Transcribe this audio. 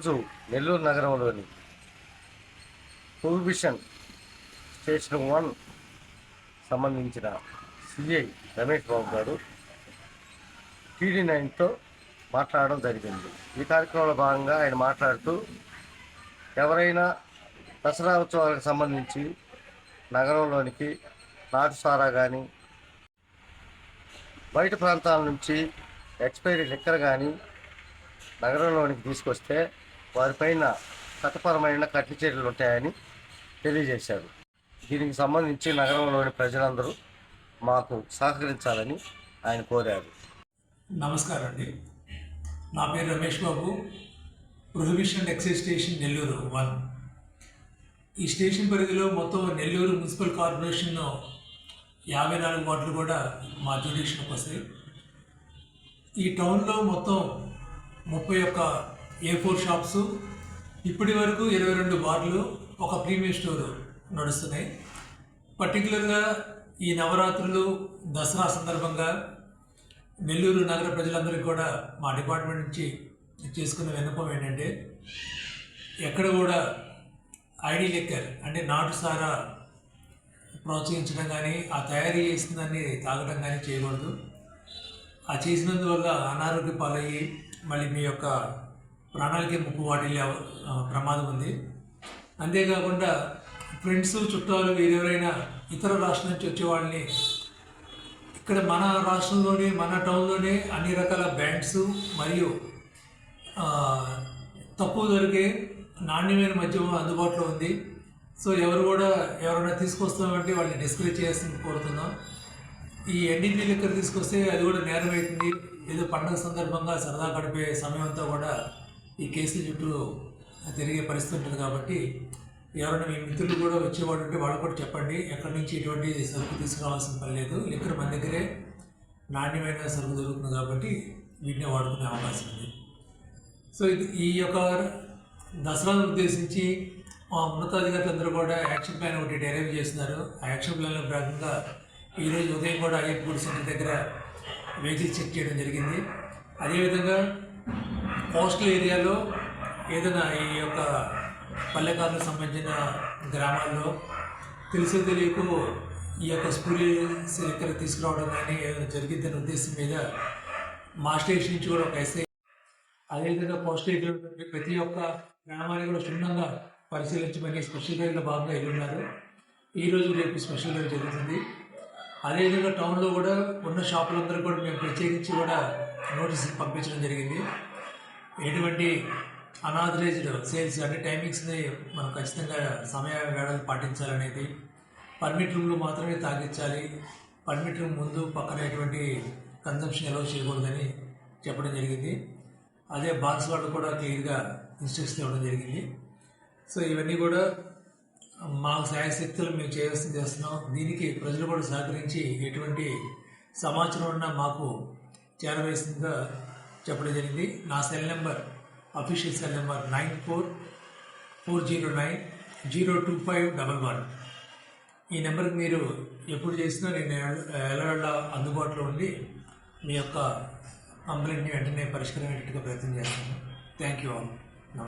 ఈరోజు నెల్లూరు నగరంలోని prohibition station 1 సంబంధించిన సిఐ రమేష్ బాబు గారు TD9తో మాట్లాడడం జరిగింది. ఈ కార్యక్రమంలో భాగంగా ఆయన మాట్లాడుతూ ఎవరైనా దసరా ఉత్సవాలకు సంబంధించి నగరంలోనికి నాటుసారా కానీ బయట ప్రాంతాల నుంచి ఎక్స్పైరీ లిక్కర్ కానీ నగరంలోనికి తీసుకొస్తే వారిపైన చట్టపరమైన కఠిన చర్యలు ఉంటాయని తెలియజేశారు. దీనికి సంబంధించి నగరంలోని ప్రజలందరూ మాకు సహకరించాలని ఆయన కోరారు. నమస్కారం అండి, నా పేరు Ramesh Babu, prohibition excise station Nellore 1. ఈ స్టేషన్ పరిధిలో మొత్తం నెల్లూరు మున్సిపల్ కార్పొరేషన్ 54 వార్డులు కూడా మా జ్యుడిషన్కి వస్తాయి. ఈ టౌన్లో మొత్తం 31 A4 షాప్స్, ఇప్పటి వరకు 22 బార్లు, ఒక ప్రీమియం స్టోరు నడుస్తున్నాయి. పర్టికులర్గా ఈ నవరాత్రులు దసరా సందర్భంగా నెల్లూరు నగర ప్రజలందరికీ కూడా మా డిపార్ట్మెంట్ నుంచి చేసుకున్న విన్నపం ఏంటంటే, ఎక్కడ కూడా ఐడి లిక్కర్ అంటే నాటుసారా ప్రోత్సహించడం కానీ, ఆ తయారీ చేసిందాన్ని తాగడం కానీ చేయకూడదు. ఆ చేసినందువల్ల అనారోగ్య పాలయ్యి మళ్ళీ మీ యొక్క ప్రాణాలకి ముప్పు వాటిల్లే ప్రమాదం ఉంది. అంతేకాకుండా ఫ్రెండ్స్, చుట్టాలు ఎవరైనా ఇతర రాష్ట్రం నుంచి వచ్చే వాళ్ళని ఇక్కడ మన రాష్ట్రంలోనే, మన టౌన్లోనే అన్ని రకాల బ్రాండ్స్ మరియు తక్కువ ధరకే నాణ్యమైన మద్యం అందుబాటులో ఉంది. సో ఎవరైనా తీసుకొస్తామంటే వాళ్ళని డిస్కరేజ్ చేయాల్సింది కోరుతున్నాం. ఈ ఎన్డీపీ లిక్కర్ తీసుకొస్తే అది కూడా నేరం అవుతుంది. ఏదో పండుగ సందర్భంగా సరదా గడిపే సమయం అంతా కూడా ఈ కేసుల చుట్టూ తిరిగే పరిస్థితి ఉంటుంది. కాబట్టి ఎవరైనా మీ మిత్రులు కూడా వచ్చేవాడు ఉంటే వాళ్ళు కూడా చెప్పండి, ఎక్కడి నుంచి ఎటువంటి సరుకు తీసుకురావాల్సిన పని లేదు. లిక్కర్ మన దగ్గరే నాణ్యమైన సరుకు దొరుకుతుంది కాబట్టి వీటిని వాడుకునే అవకాశం ఉంది. సో ఈ యొక్క దసరాను ఉద్దేశించి మా ఉన్నతాధికారులందరూ కూడా యాక్షన్ ప్లాన్ ఒకటి డెరైవ్ చేస్తున్నారు. ఆ యాక్షన్ ప్లాన్లో భాగంగా ఈరోజు ఉదయం కూడా అయ్యప్పగూడ సెంటర్ దగ్గర వెహికల్స్ చెక్ చేయడం జరిగింది. అదేవిధంగా కోస్టల్ ఏరియాలో ఏదైనా ఈ యొక్క పల్లెకారులకు సంబంధించిన గ్రామాల్లో తెలియకు ఈ యొక్క స్పూరీస్ ఇక్కడ తీసుకురావడం కానీ ఏదైనా జరిగిద్దనే ఉద్దేశం మీద మా స్టేషన్ నుంచి కూడా ఒక ఎస్ఐ, అదేవిధంగా కోస్టల్ ఏరియాలో ప్రతి ఒక్క గ్రామాన్ని కూడా క్షుణ్ణంగా పరిశీలించమని స్పెషల్ డ్రైవ్లో భాగంగా వెళ్ళున్నారు. ఈరోజు రేపు స్పెషల్ డ్రైవ్ జరుగుతుంది. అదేవిధంగా టౌన్లో కూడా ఉన్న షాపులందరూ కూడా మేము ప్రత్యేకించి కూడా నోటీసులు పంపించడం జరిగింది. ఎటువంటి అనాథరైజ్డ్ సేల్స్ అంటే టైమింగ్స్ని మనం ఖచ్చితంగా సమయ వేళలు పాటించాలనేది, పర్మిట్ రూమ్లో మాత్రమే తాగించాలి, పర్మిట్ రూమ్ ముందు పక్కన ఎటువంటి కన్జంప్షన్ ఎలా చేయకూడదని చెప్పడం జరిగింది. అదే బాక్స్ వాళ్ళు కూడా క్లియర్గా ఇన్స్ట్రక్షన్స్ ఇవ్వడం జరిగింది. సో ఇవన్నీ కూడా మా శాయశక్తులు మేము చేయాల్సింది చేస్తున్నాం. దీనికి ప్రజలు కూడా సహకరించి ఎటువంటి సమాచారం ఉన్నా మాకు చేరవేసిందిగా చెప్పడం జరిగింది. నా cell number, official cell number 9440902511. ఈ నెంబర్కి మీరు ఎప్పుడు చేసినా నేను ఎలా అందుబాటులో ఉండి మీ యొక్క కంప్లైంట్ని వెంటనే పరిష్కరించేట్టుగా ప్రయత్నం చేస్తాను. Thank you all.